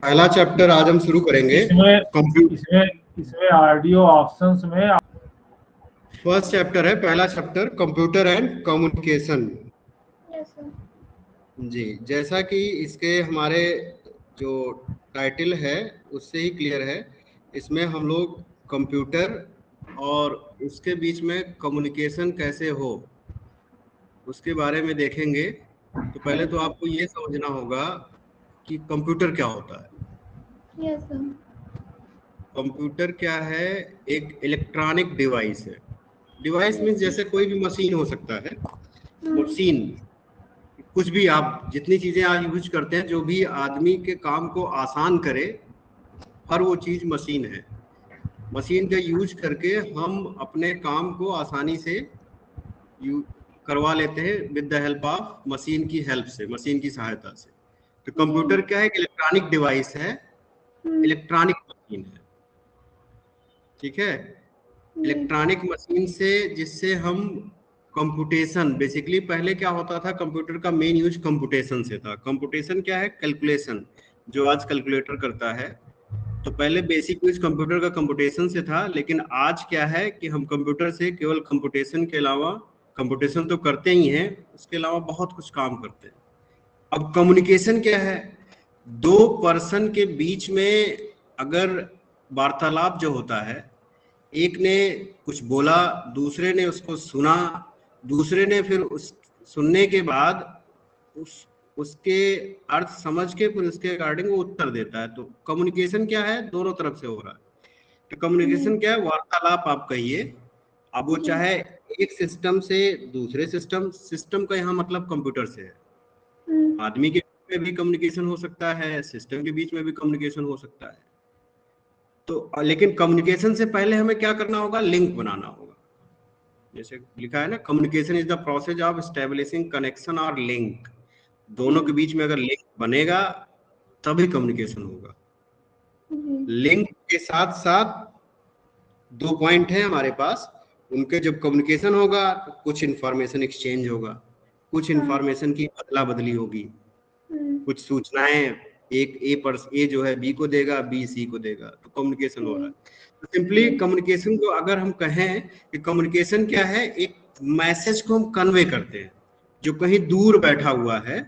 पहला चैप्टर आज हम शुरू करेंगे। इसमें ऑडियो ऑप्शंस में फर्स्ट चैप्टर है, पहला चैप्टर कंप्यूटर एंड कम्युनिकेशन। जी, जैसा कि इसके हमारे जो टाइटल है उससे ही क्लियर है, इसमें हम लोग कंप्यूटर और उसके बीच में कम्युनिकेशन कैसे हो उसके बारे में देखेंगे। तो पहले तो आपको ये समझना होगा कि कंप्यूटर क्या होता है। कंप्यूटर क्या है? एक इलेक्ट्रॉनिक डिवाइस है। डिवाइस मीन्स जैसे कोई भी मशीन हो सकता है। मशीन कुछ भी, आप जितनी चीजें आज यूज करते हैं, जो भी आदमी के काम को आसान करे, हर वो चीज मशीन है। मशीन का यूज करके हम अपने काम को आसानी से करवा लेते हैं with the help of machine की हेल्प से, मशीन की सहायता से। तो कंप्यूटर क्या है? इलेक्ट्रॉनिक डिवाइस है, इलेक्ट्रॉनिक मशीन है। ठीक है, इलेक्ट्रॉनिक मशीन से जिससे हम कंप्यूटेशन, बेसिकली पहले क्या होता था, कंप्यूटर का मेन यूज कंप्यूटेशन से था। कंप्यूटेशन क्या है? कैलकुलेशन, जो आज कैलकुलेटर करता है। तो पहले बेसिक यूज कंप्यूटर का कंप्यूटेशन से था, लेकिन आज क्या है कि हम कंप्यूटर से केवल कंप्यूटेशन के अलावा, कंप्यूटेशन तो करते ही हैं, उसके अलावा बहुत कुछ काम करते हैं। अब कम्युनिकेशन क्या है? दो पर्सन के बीच में अगर वार्तालाप जो होता है, एक ने कुछ बोला, दूसरे ने उसको सुना, दूसरे ने फिर उस सुनने के बाद उसके अर्थ समझ के फिर उसके अकॉर्डिंग वो उत्तर देता है। तो कम्युनिकेशन क्या है? दोनों तरफ से हो रहा है। तो कम्युनिकेशन क्या है? वार्तालाप आप कहिए। अब वो चाहे एक सिस्टम से दूसरे सिस्टम का यहाँ मतलब कंप्यूटर से है। आदमी के बीच में भी कम्युनिकेशन हो सकता है, सिस्टम के बीच में भी कम्युनिकेशन हो सकता है। तो लेकिन कम्युनिकेशन से पहले हमें क्या करना होगा? लिंक बनाना होगा। जैसे लिखा है ना, communication is the process of establishing connection और लिंक। दोनों के बीच में अगर लिंक बनेगा तभी कम्युनिकेशन होगा। लिंक के साथ साथ दो पॉइंट है हमारे पास, उनके जब कम्युनिकेशन होगा तो कुछ इंफॉर्मेशन एक्सचेंज होगा, कुछ इंफॉर्मेशन की अदला बदली होगी, कुछ सूचनाएं ए जो है बी को देगा, बी सी को देगा, तो कम्युनिकेशन हो रहा है। तो सिंपली कम्युनिकेशन को अगर हम कहें कि कम्युनिकेशन क्या है, एक मैसेज को हम कन्वे करते हैं जो कहीं दूर बैठा हुआ है,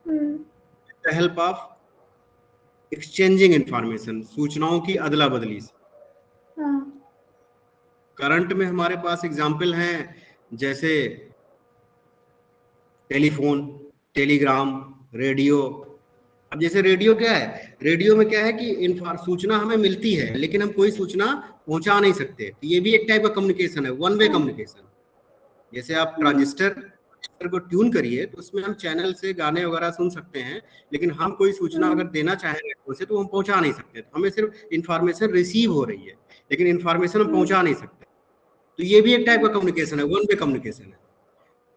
with the help of exchanging information, सूचनाओं की अदला बदली से। करंट में हमारे पास एग्जाम्पल हैं, जैसे टेलीफोन, टेलीग्राम, रेडियो। अब जैसे रेडियो क्या है? रेडियो में क्या है कि सूचना हमें मिलती है, लेकिन हम कोई सूचना पहुंचा नहीं सकते। तो ये भी एक टाइप का कम्युनिकेशन है, वन वे कम्युनिकेशन। जैसे आप ट्रांजिस्टर को ट्यून करिए तो उसमें हम चैनल से गाने वगैरह सुन सकते हैं, लेकिन हम कोई सूचना अगर देना चाहेंगे उसे तो हम पहुंचा नहीं सकते। तो हमें सिर्फ इंफॉर्मेशन रिसीव हो रही है, लेकिन इंफॉर्मेशन हम पहुंचा नहीं सकते। तो ये भी एक टाइप का कम्युनिकेशन है, वन वे कम्युनिकेशन है।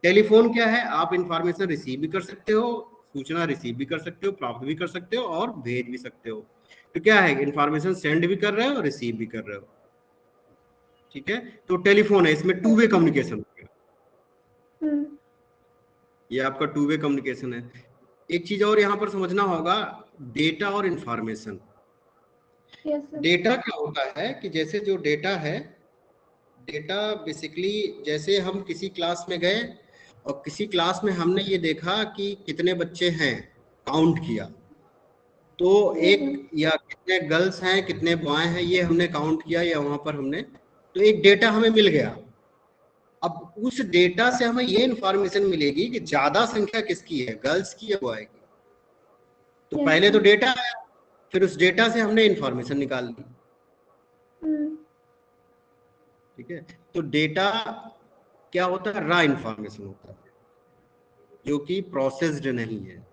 टेलीफोन क्या है? आप इंफॉर्मेशन रिसीव भी कर सकते हो, सूचना रिसीव भी कर सकते हो, प्राप्त भी कर सकते हो और भेज भी सकते हो। तो क्या है? इंफॉर्मेशन सेंड भी कर रहे हो, रिसीव भी कर रहे हो। ठीक है, तो टेलीफोन है, इसमें टू वे कम्युनिकेशन हो गया। ये आपका टू वे कम्युनिकेशन है। एक चीज और यहां पर समझना होगा, डेटा और इंफॉर्मेशन। डेटा क्या होता है कि जैसे जो डेटा है, डेटा बेसिकली जैसे हम किसी क्लास में गए और किसी क्लास में हमने ये देखा कि कितने बच्चे हैं, काउंट किया, तो एक या कितने गर्ल्स हैं कितने बॉय हैं ये हमने काउंट किया, या वहां पर हमने, तो एक डेटा हमें मिल गया। अब उस डेटा से हमें ये इंफॉर्मेशन मिलेगी कि ज्यादा संख्या किसकी है, गर्ल्स की या बॉय की। तो पहले तो डेटा आया, फिर उस डेटा से हमने इंफॉर्मेशन निकाल ली। ठीक है, तो डेटा क्या होता है? रॉ इंफॉर्मेशन होता है, जो कि प्रोसेस्ड नहीं है।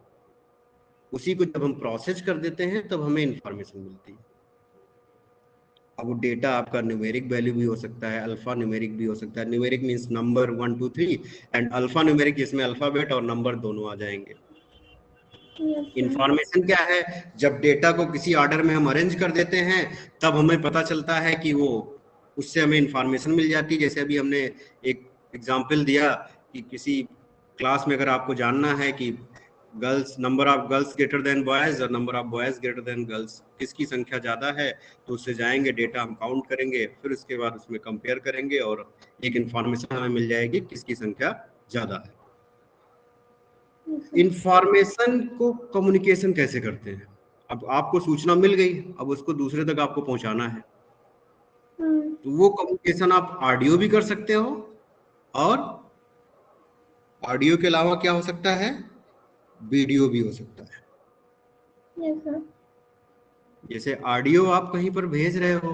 उसी को जब हम प्रोसेस कर देते हैं तब हमें इंफॉर्मेशन मिलती है। अब वो डेटा आपका न्यूमेरिक वैल्यू भी हो सकता है, अल्फा न्यूमेरिक भी हो सकता है। Numeric means number 1 2 3, and alpha numeric जिसमें अल्फाबेट और नंबर दोनों आ जाएंगे। इंफॉर्मेशन क्या है? जब डेटा को किसी ऑर्डर में हम अरेंज कर देते हैं तब हमें पता चलता है कि वो, उससे हमें इंफॉर्मेशन मिल जाती है। जैसे अभी हमने एक एग्जांपल दिया कि किसी क्लास में अगर आपको जानना है कि girls, number of girls greater than boys और number of boys greater than girls, किसकी संख्या ज़्यादा है, तो उससे जाएंगे, डेटा हम काउंट करेंगे, फिर उसके बाद उसमें कंपेयर करेंगे और एक इन्फॉर्मेशन हमें मिल जाएगी किसकी संख्या ज़्यादा है। इंफॉर्मेशन को कम्युनिकेशन कैसे करते हैं? अब आपको सूचना मिल गई, अब उसको दूसरे तक आपको पहुंचाना है, तो वो कम्युनिकेशन आप ऑडियो भी कर सकते हो, और ऑडियो के अलावा क्या हो सकता है, वीडियो भी हो सकता है। जैसे ऑडियो आप कहीं पर भेज रहे हो,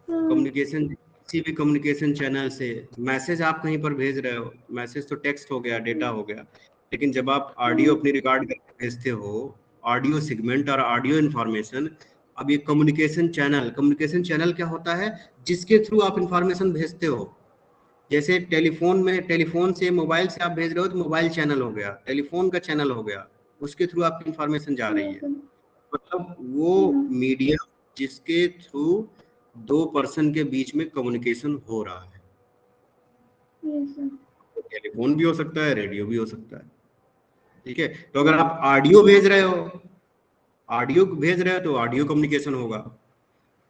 कम्युनिकेशन, किसी भी कम्युनिकेशन चैनल से मैसेज आप कहीं पर भेज रहे हो, मैसेज तो टेक्स्ट हो गया, डेटा हो गया, लेकिन जब आप ऑडियो अपनी रिकॉर्ड करके भेजते हो, ऑडियो सेगमेंट और ऑडियो इन्फॉर्मेशन, अब ये कम्युनिकेशन चैनल क्या होता है, जिसके थ्रू आप इंफॉर्मेशन भेजते हो। जैसे टेलीफोन में, टेलीफोन से मोबाइल से आप भेज रहे हो तो मोबाइल चैनल हो गया, टेलीफोन का चैनल हो गया, उसके थ्रू आपकी इंफॉर्मेशन जा रही है। मतलब वो मीडियम जिसके थ्रू दो पर्सन के बीच में कम्युनिकेशन हो रहा है। टेलीफोन भी हो सकता है, रेडियो भी हो सकता है, ठीक है। तो अगर आप ऑडियो भेज रहे हो, तो ऑडियो कम्युनिकेशन होगा।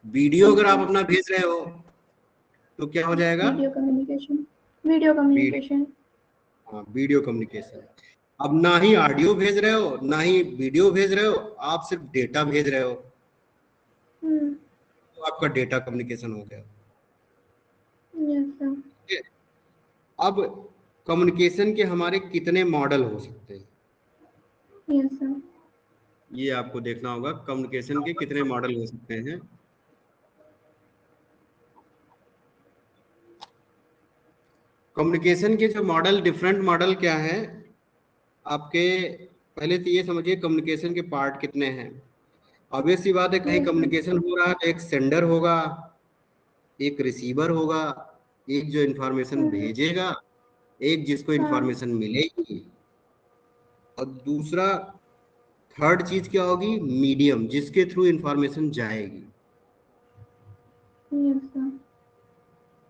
वीडियो अगर आप अपना भेज रहे हो तो क्या हो जाएगा, वीडियो कम्युनिकेशन। हाँ, वीडियो कम्युनिकेशन। अब ना ही ऑडियो भेज रहे हो ना ही वीडियो भेज रहे हो, आप सिर्फ डेटा भेज रहे हो, तो आपका डेटा कम्युनिकेशन हो गया। अब कम्युनिकेशन के हमारे कितने मॉडल हो सकते हैं, ये आपको देखना होगा, कम्युनिकेशन के कितने मॉडल हो सकते हैं। कम्युनिकेशन के जो मॉडल, डिफरेंट मॉडल क्या है आपके, पहले तो ये समझिए कम्युनिकेशन के पार्ट कितने हैं। ऑब्वियस सी बात है, कहीं कम्युनिकेशन हो रहा है तो एक सेंडर होगा, एक रिसीवर होगा, एक जो इंफॉर्मेशन भेजेगा, एक जिसको इंफॉर्मेशन मिलेगी, और दूसरा, थर्ड चीज क्या होगी, मीडियम, जिसके थ्रू इंफॉर्मेशन जाएगी।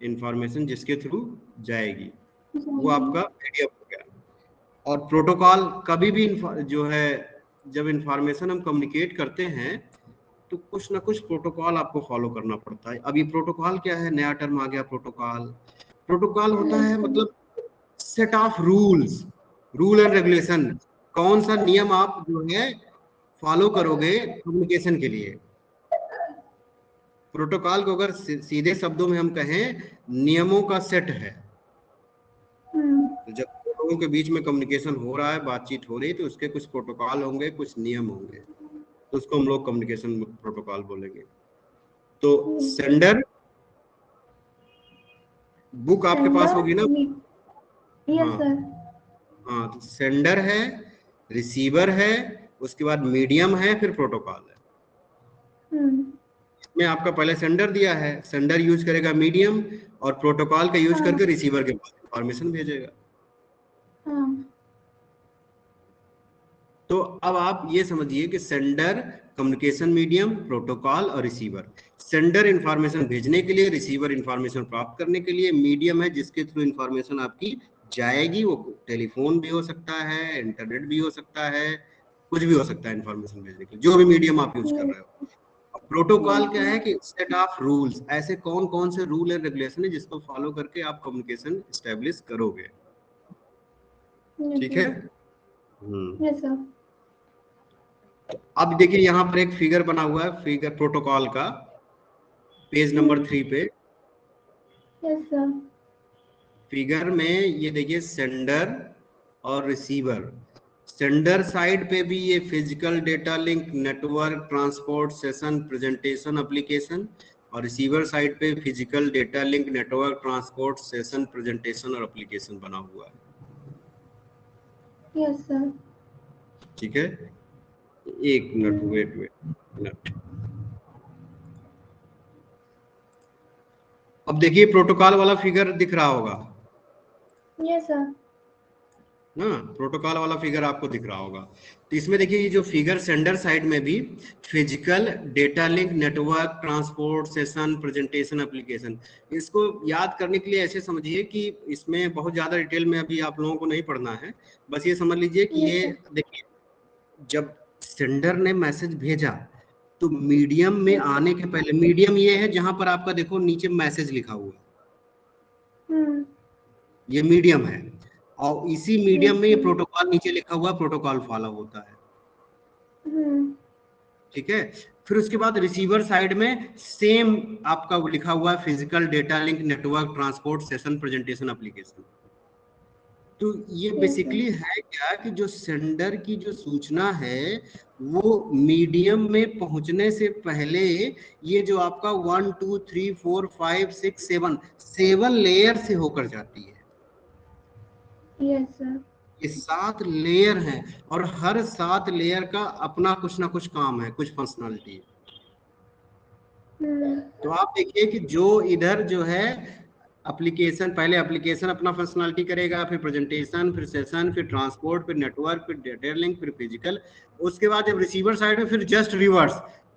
इंफॉर्मेशन जिसके थ्रू जाएगी वो आपका मीडियम हो गया। और प्रोटोकॉल, कभी भी जो है, जब इंफॉर्मेशन हम कम्युनिकेट करते हैं तो कुछ ना कुछ प्रोटोकॉल आपको फॉलो करना पड़ता है। अब ये प्रोटोकॉल क्या है, नया टर्म आ गया प्रोटोकॉल। प्रोटोकॉल होता है मतलब set of rules, rule and regulation, कौन सा नियम आप जो है फॉलो करोगे कम्युनिकेशन के लिए। प्रोटोकॉल को अगर सीधे शब्दों में हम कहें, नियमों का सेट है। तो जब लोगों के बीच में कम्युनिकेशन हो रहा है, बातचीत हो रही है, तो उसके कुछ प्रोटोकॉल होंगे, कुछ नियम होंगे, तो उसको हम लोग कम्युनिकेशन प्रोटोकॉल बोलेंगे। तो सेंडर, बुक आपके पास होगी ना, हाँ, तो सेंडर है, रिसीवर है, उसके बाद मीडियम है, फिर प्रोटोकॉल है। इसमें आपका पहले सेंडर दिया है, सेंडर यूज करेगा मीडियम, और प्रोटोकॉल का यूज करके रिसीवर के पास इंफॉर्मेशन भेजेगा। तो अब आप ये समझिए कि सेंडर, कम्युनिकेशन मीडियम, प्रोटोकॉल और रिसीवर। सेंडर इंफॉर्मेशन भेजने के लिए, रिसीवर इंफॉर्मेशन प्राप्त करने के लिए, मीडियम है जिसके थ्रू इंफॉर्मेशन आपकी जाएगी। वो टेलीफोन भी हो सकता है, इंटरनेट भी हो सकता है, कुछ भी हो सकता है इंफॉर्मेशन भेजने के लिए, जो भी मीडियम आप यूज कर रहे हो। प्रोटोकॉल क्या है कि सेट ऑफ रूल्स, ऐसे कौन कौन से रूल एंड रेगुलेशन है जिसको फॉलो करके आप कम्युनिकेशन एस्टेब्लिश करोगे, ठीक है। अब देखिए यहाँ पर एक फिगर बना हुआ है, फिगर प्रोटोकॉल का, पेज नंबर 3 पे। फिगर में ये देखिए सेंडर और रिसीवर। सेंडर साइड पे भी ये physical data link, network, transport, session, presentation, application, और रिसीवर साइड पे physical data link, network, transport, session, presentation और एप्लीकेशन बना हुआ है। Yes sir. ठीक है, एक मिनट, वेट मिनट। अब देखिए प्रोटोकॉल वाला फिगर दिख रहा होगा। Yes sir. ना, प्रोटोकॉल वाला फिगर आपको दिख रहा होगा। तो इसमें देखिए ये जो फिगर सेंडर साइड में भी physical, data link, network, transport, session, presentation, application, इसको याद करने के लिए ऐसे समझिए कि इसमें बहुत ज्यादा डिटेल में अभी आप लोगों को नहीं पढ़ना है, बस ये समझ लीजिए कि Yes, ये sir. देखिए जब सेंडर ने मैसेज भेजा तो मीडियम में Yes, sir. आने के पहले, मीडियम ये है जहां पर आपका देखो नीचे मैसेज लिखा हुआ है, Hmm. ये मीडियम है, और इसी मीडियम Yes, में ये sir. प्रोटोकॉल नीचे लिखा हुआ प्रोटोकॉल फॉलो होता है। Hmm. ठीक है, फिर उसके बाद रिसीवर साइड में सेम आपका वो लिखा हुआ है physical, data link, network, transport, session, presentation, application. तो ये Yes, sir. बेसिकली है क्या कि जो सेंडर की जो सूचना है वो मीडियम में पहुंचने से पहले ये जो आपका 1 2 3 4 5 6 7 लेयर से होकर जाती है। Yes, sir. ये 7 लेयर हैं और हर 7 लेयर का अपना कुछ ना कुछ काम है, कुछ फंक्शनलिटी है। Hmm. तो आप देखिए कि जो इधर जो है एप्लीकेशन, पहले एप्लीकेशन अपना फंक्शनलिटी करेगा, फिर प्रेजेंटेशन, फिर सेशन, फिर ट्रांसपोर्ट, फिर नेटवर्क, फिर डेटा लिंक, फिर फिजिकल। उसके बाद जब रिसीवर साइड में फिर जस्ट रिवर्स,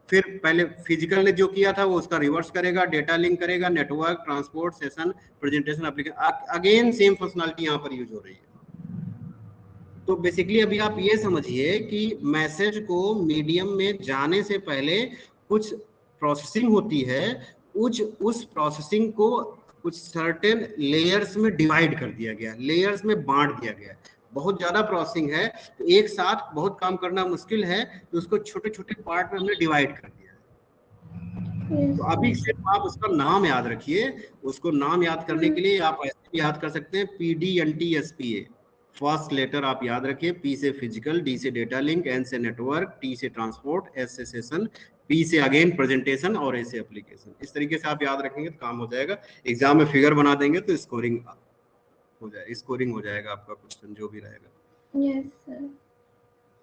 फिर पहले फिजिकल ने जो किया था वो उसका रिवर्स करेगा, डेटा लिंक करेगा, network, transport, session, presentation, application, again same functionality यहाँ पर यूज हो रही है। तो बेसिकली अभी आप ये समझिए कि मैसेज को मीडियम में जाने से पहले कुछ प्रोसेसिंग होती है, उस प्रोसेसिंग को कुछ सर्टेन लेयर्स में डिवाइड कर दिया गया, लेयर्स में बांट दिया गया। बहुत ज्यादा प्रोसेसिंग है तो एक साथ बहुत काम करना मुश्किल है, तो उसको छोटे छोटे पार्ट में हमने डिवाइड कर दिया। Yes, तो अभी sir. सिर्फ आप उसका नाम याद रखिए। उसको नाम याद करने के लिए आप ऐसे भी याद कर सकते हैं, PDNTSPA। फर्स्ट लेटर आप याद रखिए, P से फिजिकल, D से डेटा लिंक, N से नेटवर्क, T से ट्रांसपोर्ट, S से सेशन, P से अगेन प्रेजेंटेशन और A से एप्लीकेशन। इस तरीके से आप याद रखेंगे तो काम हो जाएगा। एग्जाम में फिगर बना देंगे तो स्कोरिंग हो जाएगा, स्कोरिंग हो जाएगा आपका क्वेश्चन जो भी रहेगा। Yes, sir.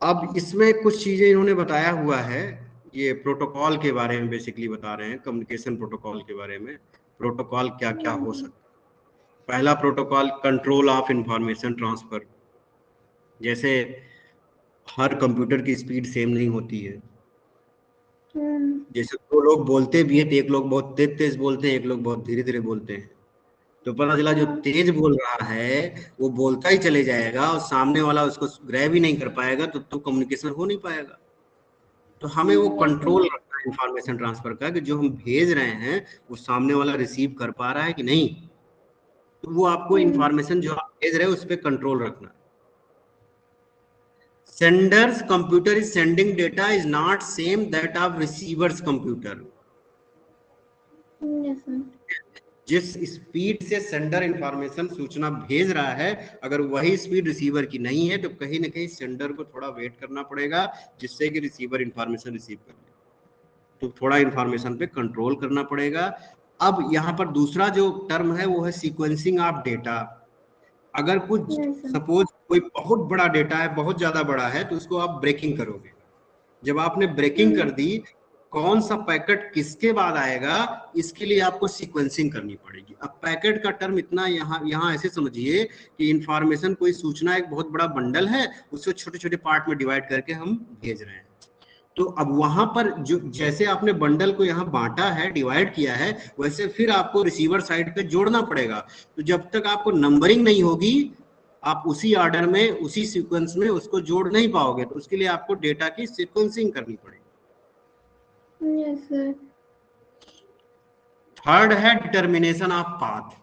अब इसमें कुछ चीजें इन्होंने बताया हुआ है, ये प्रोटोकॉल के बारे में बेसिकली बता रहे हैं, कम्युनिकेशन प्रोटोकॉल के बारे में। प्रोटोकॉल क्या क्या हो सकता है। पहला protocol control of information transfer. जैसे हर कंप्यूटर की स्पीड सेम नहीं होती है, Hmm. जैसे दो लोग बोलते भी हैं तो एक लोग बहुत तेज तेज बोलते हैं, एक लोग बहुत धीरे धीरे बोलते हैं। तो पता चला जो तेज बोल रहा है वो बोलता ही चले जाएगा और सामने वाला उसको ग्रैब ही नहीं कर पाएगा, तो कम्युनिकेशन हो नहीं पाएगा। तो हमें वो कंट्रोल रखना है इंफॉर्मेशन ट्रांसफर का, कि जो हम भेज रहे हैं वो सामने वाला रिसीव कर पा रहा है कि नहीं। तो वो आपको इंफॉर्मेशन जो आप भेज रहे हैं उस पर कंट्रोल रखना है। Sender's computer is sending data is not same that of receiver's computer. Yes, sir. जिस स्पीड से सेंडर इंफॉर्मेशन सूचना भेज रहा है, अगर वही स्पीड रिसीवर की नहीं है तो कहीं ना कहीं सेंडर को थोड़ा वेट करना पड़ेगा, जिससे कि रिसीवर इंफॉर्मेशन रिसीव कर ले। तो थोड़ा इंफॉर्मेशन पे कंट्रोल करना पड़ेगा। अब यहाँ पर दूसरा जो टर्म है वो है सीक्वेंसिंग ऑफ डेटा। अगर कुछ Yes, sir. सपोज कोई बहुत बड़ा डेटा है, बहुत ज्यादा बड़ा है, तो उसको आप ब्रेकिंग करोगे। जब आपने ब्रेकिंग कर दी, कौन सा पैकेट किसके बाद आएगा इसके लिए आपको सीक्वेंसिंग करनी पड़ेगी। अब पैकेट का टर्म इतना यहाँ ऐसे समझिए कि इंफॉर्मेशन, कोई सूचना एक बहुत बड़ा बंडल है, उसको छोटे छोटे पार्ट में डिवाइड करके हम भेज रहे हैं। तो अब वहां पर जो जैसे आपने बंडल को यहाँ बांटा है, डिवाइड किया है, वैसे फिर आपको रिसीवर साइड पे जोड़ना पड़ेगा। तो जब तक आपको नंबरिंग नहीं होगी आप उसी ऑर्डर में, उसी सीक्वेंस में उसको जोड़ नहीं पाओगे। तो उसके लिए आपको डेटा की सीक्वेंसिंग करनी पड़ेगी। Yes, sir. थर्ड है determination of path.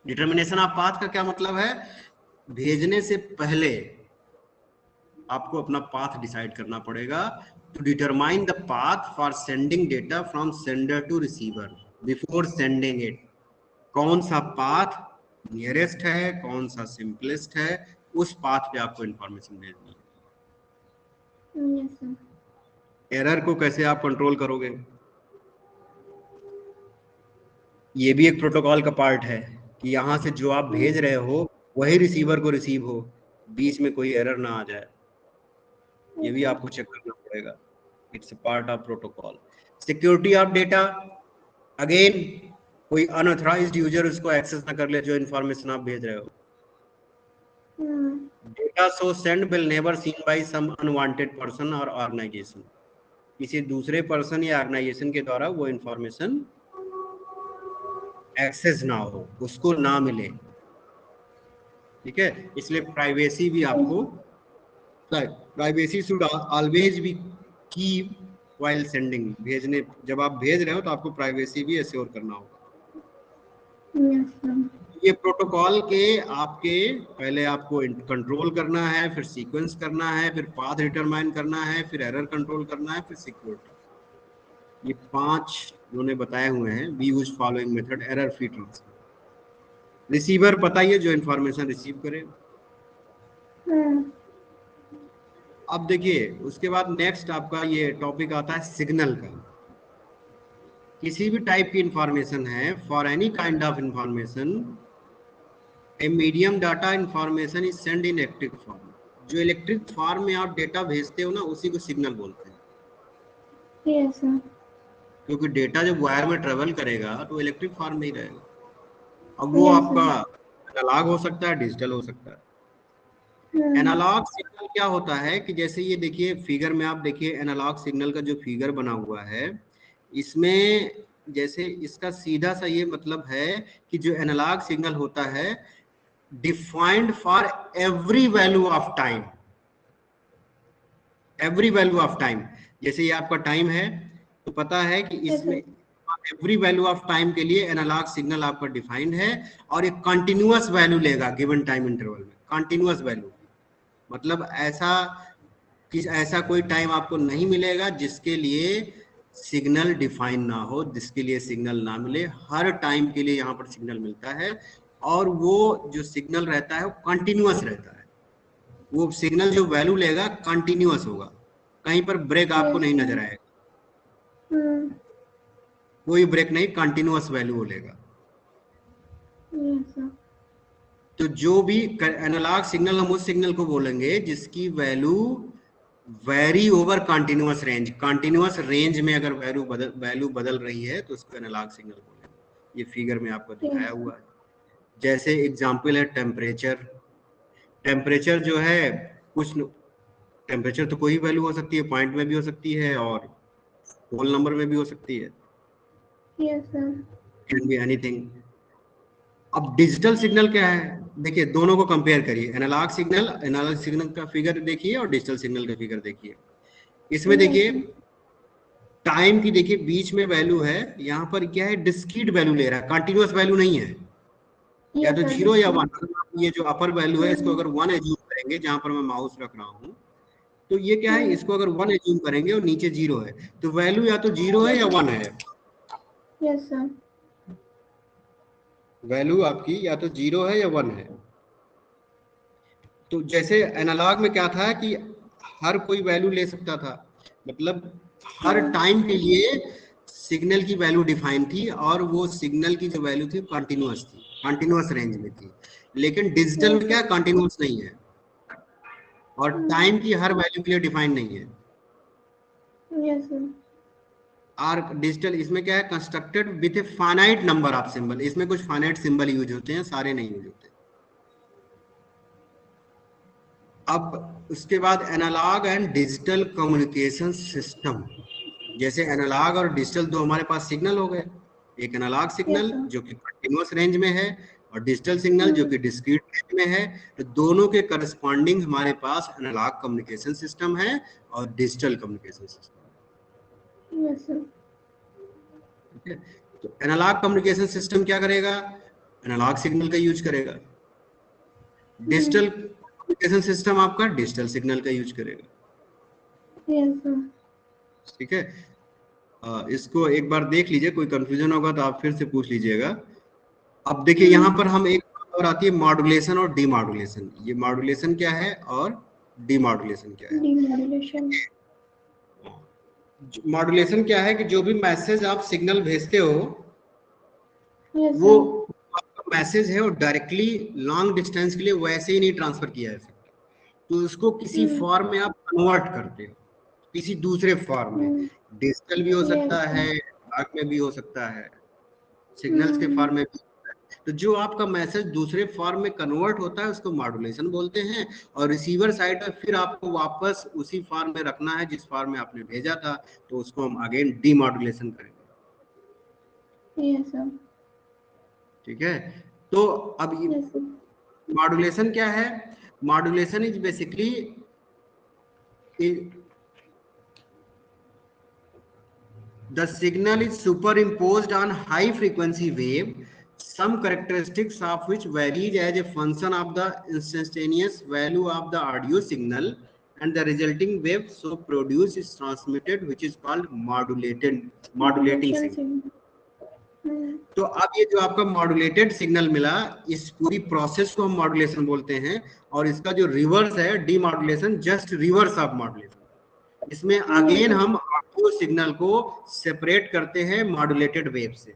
Determination of path का क्या मतलब है? भेजने से पहले आपको अपना पाथ डिसाइड करना पड़ेगा। To determine the path for sending data from sender to receiver before sending it. कौन सा पाथ नियरेस्ट है, कौन सा सिंपलेस्ट है, उस पाथ पे आपको इंफॉर्मेशन भेजनी है। Yes, sir. एरर को कैसे आप कंट्रोल करोगे, ये भी एक प्रोटोकॉल का पार्ट है कि यहाँ से जो आप भेज रहे हो वही रिसीवर को रिसीव हो, बीच में कोई एरर ना आ जाए। ये भी आपको चेक करना पड़ेगा। It's a part of protocol. Security of data, again कोई अनऑथराइज्ड यूजर उसको एक्सेस ना कर ले जो इंफॉर्मेशन आप भेज रहे हो। Data so send will never seen by some unwanted person और ऑर्गेनाइजेशन, किसी दूसरे पर्सन या ऑर्गेनाइजेशन के द्वारा वो इंफॉर्मेशन एक्सेस ना हो, उसको ना मिले, ठीक है। इसलिए प्राइवेसी भी आपको, privacy should always be keep while sending, भेजने, जब आप भेज रहे हो तो आपको प्राइवेसी भी एश्योर करना होगा। ये प्रोटोकॉल के आपके पहले आपको कंट्रोल करना है, फिर सीक्वेंस करना है, फिर पाथ डिटरमाइन करना है, फिर एरर कंट्रोल करना है, फिर सिक्योरिटी। ये 5 उन्होंने बताए हुए हैं। We use following method, error free transfer. Receiver पता ही है, जो इंफॉर्मेशन रिसीव करे। अब देखिए उसके बाद नेक्स्ट आपका ये टॉपिक आता है सिग्नल का। किसी भी टाइप की इंफॉर्मेशन है, for any kind of information a medium data information is send in electric form. जो इलेक्ट्रिक फॉर्म में आप डेटा भेजते हो ना, उसी को सिग्नल बोलते हैं। Yes, sir. क्योंकि डेटा जब वायर में ट्रेवल करेगा तो इलेक्ट्रिक फॉर्म में ही रहेगा। अब वो Yes, आपका एनालॉग हो सकता है, डिजिटल हो सकता है। एनालॉग सिग्नल क्या होता है कि जैसे ये देखिए फिगर में आप देखिए, एनालॉग सिग्नल का जो फिगर बना हुआ है, इसमें जैसे इसका सीधा सा ये मतलब है कि जो एनालॉग सिग्नल होता है defined for every value of time, every value of time. जैसे ये आपका टाइम है तो पता है कि इसमें एवरी वैल्यू ऑफ टाइम के लिए एनालॉग सिग्नल आपका डिफाइंड है, और एक कंटिन्यूअस वैल्यू लेगा गिवन टाइम इंटरवल में। कंटिन्यूअस वैल्यू मतलब ऐसा कोई टाइम आपको नहीं मिलेगा जिसके लिए सिग्नल डिफाइन ना हो, जिसके लिए सिग्नल ना मिले। हर टाइम के लिए यहाँ पर सिग्नल मिलता है, और वो जो सिग्नल रहता है वो कंटिन्यूअस रहता है। वो सिग्नल जो वैल्यू लेगा कंटिन्यूअस होगा, कहीं पर ब्रेक आपको नहीं नजर आएगा, कोई ब्रेक नहीं, कंटिन्यूअस वैल्यू लेगा। तो जो भी एनालॉग सिग्नल, हम उस सिग्नल को बोलेंगे जिसकी value very over continuous range. Continuous range में अगर वैल्यू बदल रही है तो उसको एनालॉग सिग्नल बोलेंगे। ये फिगर में आपको दिखाया हुआ है। जैसे एग्जांपल है टेम्परेचर। टेम्परेचर जो है, कुछ टेम्परेचर तो कोई वैल्यू हो सकती है, पॉइंट में भी हो सकती है और होल नंबर में भी हो सकती है। Yes, sir. Can be anything. अब डिजिटल सिग्नल क्या है, देखिए दोनों को कंपेयर करिए। एनालॉग सिग्नल का फिगर देखिए और डिजिटल सिग्नल का फिगर देखिए। इसमें देखिए टाइम की देखिए बीच में वैल्यू है, यहाँ पर क्या है, डिस्क्रीट वैल्यू ले रहा है, कंटिन्यूअस वैल्यू नहीं है। या तो 0 या 1। ये जो अपर वैल्यू है इसको अगर 1 एज्यूम करेंगे, जहां पर मैं माउस रख रहा हूँ, तो ये क्या है, इसको अगर 1 एज्यूम करेंगे और नीचे 0 है, तो वैल्यू या तो 0 है या 1 है। Yes, sir. वैल्यू आपकी या तो 0 है या 1 है। तो जैसे एनालॉग में क्या था कि हर कोई वैल्यू ले सकता था, मतलब हर टाइम के लिए सिग्नल की वैल्यू डिफाइन थी, और वो सिग्नल की जो वैल्यू थी कंटिन्यूअस थी, कंटिन्यूअस रेंज में थी। लेकिन डिजिटल में क्या, कंटिन्यूअस नहीं है और टाइम की हर वैल्यू के लिए डिफाइन नहीं है। Yes, sir. और डिजिटल इसमें क्या है, constructed with a finite number of symbol. इसमें कुछ फाइनाइट सिंबल यूज होते हैं, सारे नहीं यूज होते। अब उसके बाद analogue and digital communication system. जैसे एनालॉग और डिजिटल दो हमारे पास सिग्नल हो गए, एक एनालॉग सिग्नल जो कि कंटिन्यूअस रेंज में है और डिजिटल सिग्नल जो कि डिस्क्रीट रेंज में है। तो दोनों के करस्पॉन्डिंग हमारे पास एनालॉग कम्युनिकेशन सिस्टम है और digital communication system. Yes, sir. ठीक है, तो एनालॉग कम्युनिकेशन सिस्टम क्या करेगा, एनालॉग सिग्नल का यूज करेगा। डिजिटल कम्युनिकेशन सिस्टम आपका डिजिटल सिग्नल का यूज करेगा। Yes, sir. ठीक है, इसको एक बार देख लीजिए, कोई कंफ्यूजन होगा तो आप फिर से पूछ लीजिएगा। अब देखिए यहाँ पर हम एक और आती है मॉड्यूलेशन और डीमॉड्यूलेशन। ये मॉड्यूलेशन क्या है और डीमॉड्यूलेशन क्या है। Demodulation. मॉड्यूलेशन क्या है कि जो भी मैसेज आप सिग्नल भेजते हो, Yes, वो sir. आपका मैसेज है वो डायरेक्टली लॉन्ग डिस्टेंस के लिए वैसे ही नहीं ट्रांसफर किया जा सकता, तो उसको किसी फॉर्म में आप कन्वर्ट करते हो, किसी दूसरे फॉर्म में। डिजिटल भी हो सकता है, डाक में भी हो सकता है, सिग्नल्स के फॉर्म में भी। तो तो जो आपका मैसेज दूसरे फॉर्म में कन्वर्ट होता है उसको मॉड्यूलेशन बोलते हैं, और रिसीवर साइड में फिर आपको वापस उसी फॉर्म में रखना है जिस फॉर्म में आपने भेजा था, तो उसको हम अगेन डीमॉड्यूलेशन करेंगे। Yes sir. ठीक है, तो अब यस सर। मॉड्यूलेशन क्या है? Modulation is basically the signal is superimposed on high frequency wave, some characteristics of which varies as a function of the instantaneous value of the audio signal, and the resulting wave so produced is transmitted, which is called modulating signal. तो अब ये जो आपका modulated signal मिला, इस पूरी process को हम मॉड्यूलेशन बोलते हैं, और इसका जो रिवर्स है demodulation, just reverse of modulation. इसमें अगेन हम ऑडियो सिग्नल को सेपरेट करते हैं मॉड्यूलेटेड वेव से।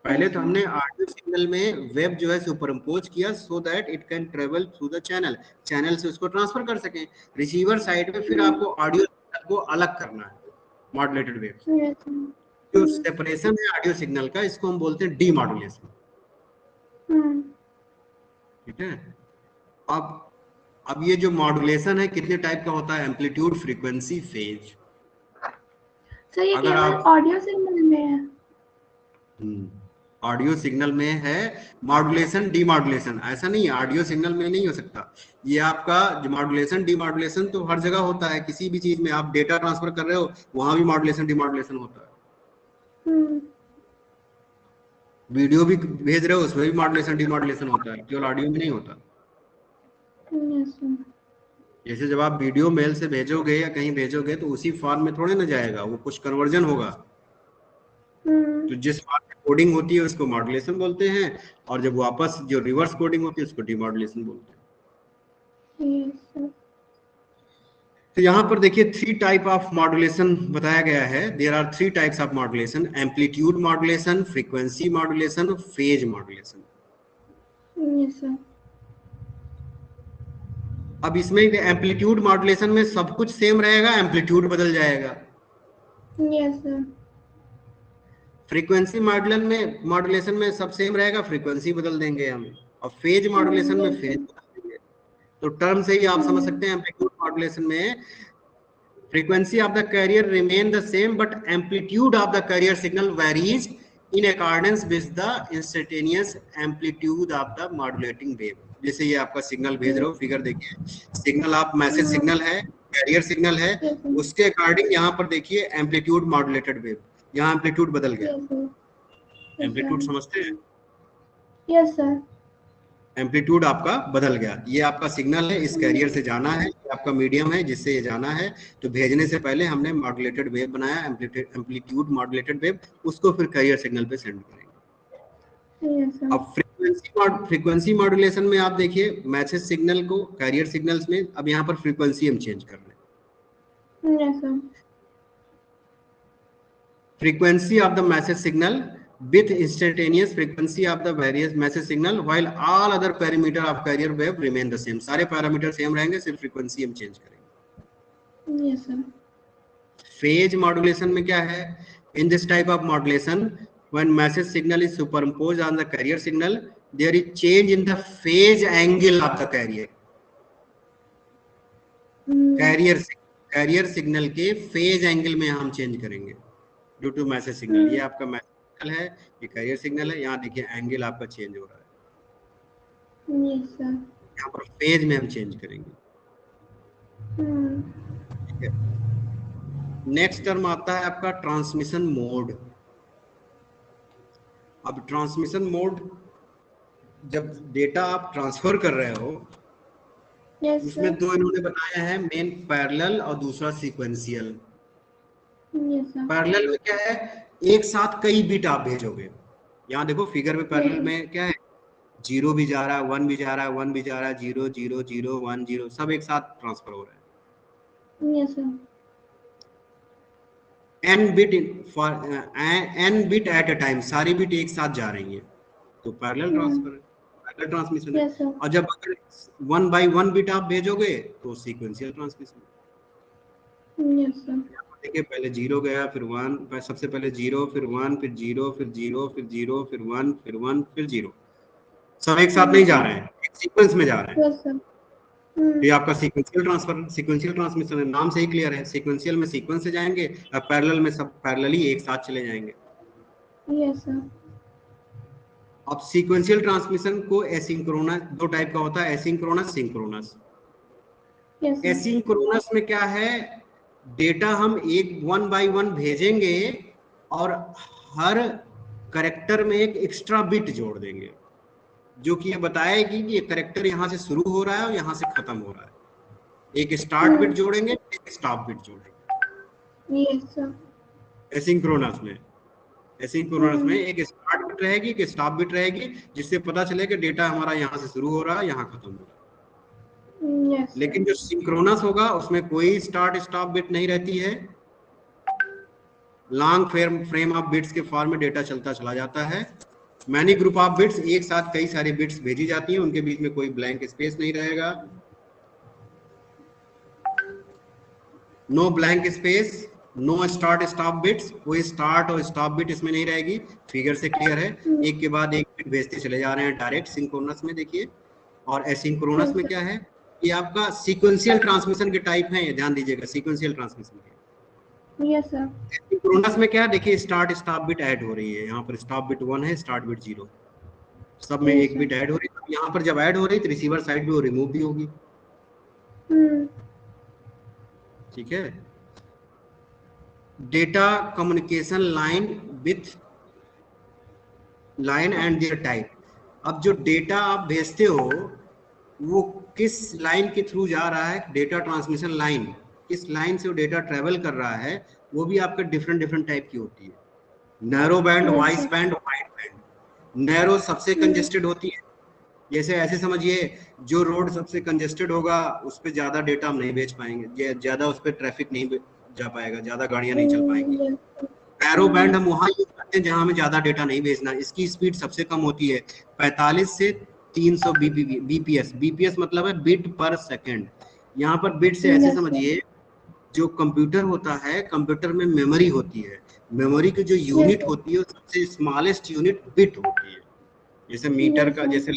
पहले तो हमने ऑडियो सिग्नल में वेव जो है सुपरइम्पोज किया so that it can travel through the channel से उसको ट्रांसफर कर सके। रिसीवर साइड पे फिर आपको ऑडियो सिग्नल को अलग करना है मॉड्यूलेटेड वेव से। जो सेपरेशन है ऑडियो सिग्नल का, इसको हम बोलते हैं डीमॉड्यूलेशन। ठीक है, अब ये जो मॉड्यूलेशन है कितने टाइप का होता है? Amplitude, frequency, phase. सर ये केवल ऑडियो सिग्नल में है? ऑडियो सिग्नल में है मॉड्यूलेशन डीमॉड्यूलेशन, ऐसा नहीं है ऑडियो सिग्नल में नहीं हो सकता। ये आपका जो मॉड्यूलेशन डीमॉड्यूलेशन तो हर जगह होता है, किसी भी चीज में आप डेटा ट्रांसफर कर रहे हो वहां भी मॉड्यूलेशन डीमॉड्यूलेशन होता है। वीडियो भी भेज रहे हो उसमें भी मॉड्यूलेशन डीमॉड्यूलेशन होता है, केवल ऑडियो में नहीं होता। जैसे जब आप वीडियो मेल से भेजोगे या कहीं भेजोगे तो उसी फॉर्म में थोड़े ना जाएगा, वो कुछ कन्वर्जन होगा। तो जिस फॉर्म में कोडिंग होती है उसको मॉड्यूलेशन बोलते हैं, और जब वापस जो रिवर्स कोडिंग होती है उसको डीमॉड्यूलेशन बोलते हैं। तो यहाँ पर देखिए 3 टाइप ऑफ मॉड्यूलेशन बताया गया है। There are 3 types of modulation: amplitude modulation, frequency modulation, phase modulation. Yes sir. अब इसमें एम्पलीट्यूड मॉड्यूलेशन में सब कुछ सेम रहेगा, एम्पलीट्यूड बदल जाएगा। Yes sir. फ्रीक्वेंसी मॉड्यूलेशन में सब सेम रहेगा, फ्रीक्वेंसी बदल देंगे हम। और फेज मॉड्यूलेशन में फेज बदल देंगे। तो टर्म से ही आप समझ सकते हैं एम्पलीट्यूड मॉड्यूलेशन में frequency of the carrier remain the same but amplitude of the carrier signal varies in accordance with the instantaneous amplitude of the modulating wave। जैसे ये आपका सिग्नल भेज रहे हो, फिगर देखिए, सिग्नल आप मैसेज सिग्नल है, कैरियर सिग्नल है, उसके अकॉर्डिंग यहाँ पर देखिए एम्पलीट्यूड मॉड्यूलेटेड वेव, यहाँ एम्पलीट्यूड बदल गया। एम्पलीट्यूड समझते हैं? Yes sir. एम्पलीट्यूड आपका बदल गया। ये आपका सिग्नल है, इस कैरियर से जाना है, ये आपका मीडियम है जिससे ये जाना है। तो भेजने से पहले हमने मॉड्यूलेटेड वेव बनाया, एम्पलीट्यूड मॉड्यूलेटेड वेव, उसको फिर कैरियर सिग्नल पे सेंड करेंगे। अब फ्रीक्वेंसी मॉड्यूलेशन में आप देखिए मैसेज सिग्नल को कैरियर सिग्नल्स में, अब यहाँ पर फ्रीक्वेंसी हम चेंज कर रहे हैं। Frequency of the message signal with instantaneous frequency of the various message signal while all other parameter of carrier wave remain the same। सारे पैरामीटर सेम रहेंगे, सिर्फ फ्रीक्वेंसी हम चेंज करेंगे। Yes sir. फेज मॉड्यूलेशन में क्या है? in this type of modulation when message signal is superimposed on the carrier signal there is change in the phase angle of the carrier। Carrier signal के phase angle में हम change करेंगे due to message signal. ये आपका है, ये carrier signal है, यहाँ देखिए एंगल आपका चेंज हो रहा है। Yes sir. यहाँ पर फेज में हम चेंज करेंगे। ठीक है, नेक्स्ट टर्म आता है आपका ट्रांसमिशन मोड। अब ट्रांसमिशन मोड, जब डेटा आप ट्रांसफर कर रहे हो उसमें दो इन्होंने बनाया है मेन, पैरेलल और दूसरा सीक्वेंशियल। पैरेलल में क्या है? एक साथ कई बिट आप भेजोगे। यहाँ देखो फिगर में पैरेलल में क्या है, 0 भी जा रहा है, 1 भी जा रहा है, 1 भी जा रहा है, 0 0 0 1 0 सब एक साथ ट्रांसफर हो रहा है। Yes sir. n bit at a time, सारी बिट एक साथ जा रही है, तो पैरेलल ट्रांसफर है, पैरेलल ट्रांसमिशन है। और जब अगर 1 by 1 बिट आप भेजोगे तो सीक्वेंशियल ट्रांसमिशन। Yes sir. देखिए पहले 0 गया, फिर 1, सबसे पहले 0, फिर 1, फिर 0, फिर 0, फिर 0, फिर 1, फिर 1, फिर 0। सब एक साथ नहीं जा रहे हैं, एक सीक्वेंस में जा रहे हैं। Yes sir. ये आपका सीक्वेंशियल ट्रांसमिशन है, नाम से ही क्लियर है। सीक्वेंशियल में सीक्वेंस से जाएंगे, और पैरेलल में सब पैरेलली एक साथ चले जाएंगे। Yes sir. अब सीक्वेंशियल ट्रांसमिशन को एसिंक्रोनस, दो टाइप का होता है, asynchronous, synchronous. Yes sir. Asynchronous में क्या है, डेटा हम एक 1 बाय 1 भेजेंगे और हर करेक्टर में एक एक्स्ट्रा बिट जोड़ देंगे, जो कि ये बताएगी कि ये करेक्टर यहाँ से शुरू हो रहा है और यहाँ से खत्म हो रहा है। एक स्टार्ट बिट जोड़ेंगे, एक स्टॉप बिट जोड़ेंगे। Yes sir. एसिंक्रोनस में एक स्टार्ट बिट रहेगी, एक स्टॉप बिट रहेगी, जिससे पता चले कि डेटा हमारा यहाँ से शुरू हो रहा है, यहाँ खत्म हो रहा है। यस। लेकिन जो सिंक्रोनस होगा उसमें कोई स्टार्ट स्टॉप बिट नहीं रहती है। लॉन्ग फ्रेम ऑफ बिट्स के फॉर्म में डेटा चलता चला जाता है। मैनी ग्रुप ऑफ बिट्स, एक साथ कई सारी बिट्स भेजी जाती हैं, उनके बीच में कोई ब्लैंक स्पेस नहीं रहेगा। No blank space, no start stop bits, कोई स्टार्ट और स्टॉप बिट इसमें नहीं रहेगी। फिगर से क्लियर है, एक के बाद एक बिट भेजते चले जा रहे हैं डायरेक्ट सिंक्रोनस में, देखिए। और एसिंक्रोनस में क्या है, ये आपका सीक्वेंशियल ट्रांसमिशन के टाइप है, ध्यान दीजिएगा, सीक्वेंशियल ट्रांसमिशन के। Yes sir. सिंक्रोनस में क्या है, देखिए स्टार्ट स्टॉप बिट ऐड हो रही है, यहाँ पर स्टॉप बिट 1 है, स्टार्ट बिट 0, सब में एक बिट ऐड हो रही है। यहाँ पर जब ऐड हो रही है तो रिसीवर साइड भी वो रिमूव भी होगी। ठीक है। Data communication line with line and their type. अब जो डेटा आप भेजते हो वो किस लाइन के थ्रू जा रहा है, डेटा ट्रांसमिशन लाइन, किस लाइन से वो डेटा ट्रेवल कर रहा है, वो भी आपका डिफरेंट टाइप की होती है। Narrow band, vice band, wide band. Narrow सबसे कंजेस्टेड होती है, जैसे ऐसे समझिए, जो रोड सबसे कंजेस्टेड होगा उस पर ज्यादा डेटा हम नहीं भेज पाएंगे, ज्यादा उस पर ट्रैफिक नहीं जा पाएगा, ज्यादा गाड़ियां नहीं चल पाएंगी। नैरो बैंड हम वहां यूज करते हैं जहां हमें ज्यादा डेटा नहीं भेजना, इसकी स्पीड सबसे कम होती है 45 से 300 बीपीएस। बीपीएस मतलब है बिट पर सेकंड। यहाँ पर बिट से ऐसे समझिए, जो कंप्यूटर होता है, कंप्यूटर में मेमोरी होती है, मेमोरी की जो यूनिट होती है सबसे स्मॉलेस्ट यूनिट बिट होती है। जैसे मीटर का, जैसे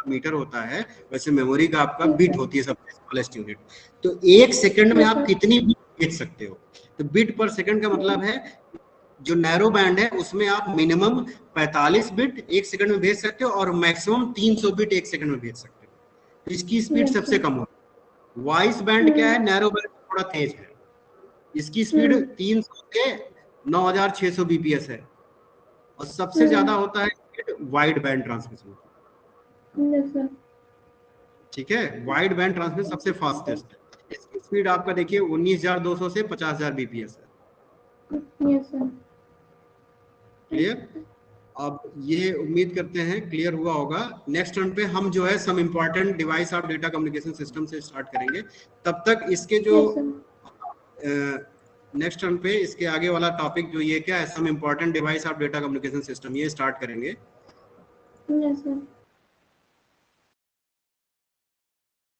मीटर होता है, वैसे मेमोरी का आपका बिट होती है सबसे स्मॉलेस्ट यूनिट। तो एक सेकंड में आप कितनी बिट भेज सकते हो, तो बिट पर सेकंड का मतलब है जो नैरो बैंड है उसमें आप मिनिमम 45 बिट एक सेकंड में भेज सकते हो और मैक्सिमम 300 बिट एक सेकंड में भेज सकते हो। तो इसकी स्पीड सबसे कम होती है। वॉइस बैंड क्या है, नैरो बैंड थोड़ा तेज है, इसकी स्पीड 300 से 9600 बीपीएस है। और सबसे ज्यादा होता है वाइड बैंड ट्रांसमिशन। ठीक है, वाइड बैंड ट्रांसमिशन सबसे फास्टेस्ट है, इसकी स्पीड आपका देखिए 19200 से 50000 बीपीएस है। क्लियर। अब ये उम्मीद करते हैं क्लियर हुआ होगा। नेक्स्ट टर्न पे हम जो है some important device of data communication system से स्टार्ट करेंगे। तब तक इसके जो नेक्स्ट टर्न पे इसके आगे वाला टॉपिक जो ये क्या है, some important device of data communication system, ये स्टार्ट करेंगे।